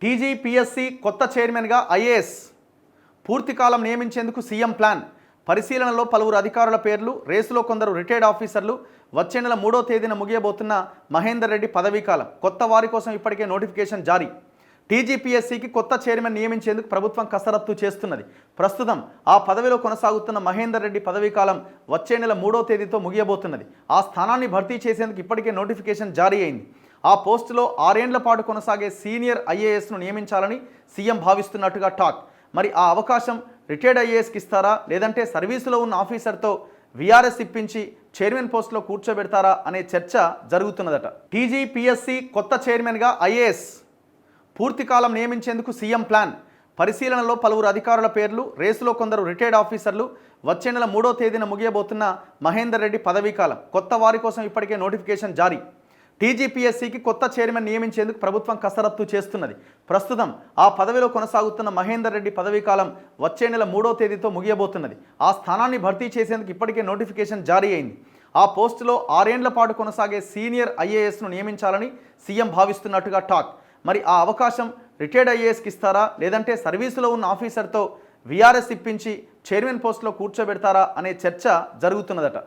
TGPSC కొత్త చైర్మన్గా IAS పూర్తికాలం నియమించేందుకు CM plan. పరిశీలనలో పలువురు అధికారుల పేర్లు, రేసులో కొందరు రిటైర్డ్ ఆఫీసర్లు. వచ్చే నెల 3వ తేదీన ముగియబోతున్న మహేందర్ రెడ్డి పదవీకాలం. కొత్త వారి కోసం ఇప్పటికే నోటిఫికేషన్ జారీ. టీజీపీఎస్సీకి కొత్త చైర్మన్ నియమించేందుకు ప్రభుత్వం కసరత్తు చేస్తున్నది. ప్రస్తుతం ఆ పదవిలో కొనసాగుతున్న మహేందర్ రెడ్డి పదవీకాలం వచ్చే నెల 3వ తేదీతో ముగియబోతున్నది. ఆ స్థానాన్ని భర్తీ చేసేందుకు ఇప్పటికే నోటిఫికేషన్ జారీ అయింది. ఆ పోస్టులో 6 ఏళ్ల పాటు కొనసాగే సీనియర్ ఐఏఎస్ను నియమించాలని సీఎం భావిస్తున్నట్టుగా టాక్. మరి ఆ అవకాశం రిటైర్డ్ ఐఏఎస్కి ఇస్తారా, లేదంటే సర్వీసులో ఉన్న ఆఫీసర్తో వీఆర్ఎస్ ఇప్పించి చైర్మన్ పోస్టులో కూర్చోబెడతారా అనే చర్చ జరుగుతున్నదట. టీజీపీఎస్సీ కొత్త చైర్మన్గా ఐఏఎస్ పూర్తికాలం నియమించేందుకు సీఎం ప్లాన్. పరిశీలనలో పలువురు అధికారుల పేర్లు, రేసులో కొందరు రిటైర్డ్ ఆఫీసర్లు. వచ్చే నెల 3వ తేదీన ముగియబోతున్న మహేందర్ రెడ్డి పదవీకాలం. కొత్త వారి కోసం ఇప్పటికే నోటిఫికేషన్ జారీ. టీజీపీఎస్సీకి కొత్త చైర్మన్ నియమించేందుకు ప్రభుత్వం కసరత్తు చేస్తున్నది. ప్రస్తుతం ఆ పదవిలో కొనసాగుతున్న మహేందర్ రెడ్డి పదవీకాలం వచ్చే నెల 3వ తేదీతో ముగియబోతున్నది. ఆ స్థానాన్ని భర్తీ చేసేందుకు ఇప్పటికే నోటిఫికేషన్ జారీ అయింది. ఆ పోస్టులో 6 ఏళ్ల పాటు కొనసాగే సీనియర్ ఐఏఎస్ను నియమించాలని సీఎం భావిస్తున్నట్టుగా టాక్. మరి ఆ అవకాశం రిటైర్డ్ ఐఏఎస్కి ఇస్తారా, లేదంటే సర్వీసులో ఉన్న ఆఫీసర్తో వీఆర్ఎస్ ఇప్పించి చైర్మన్ పోస్టులో కూర్చోబెడతారా అనే చర్చ జరుగుతున్నదట.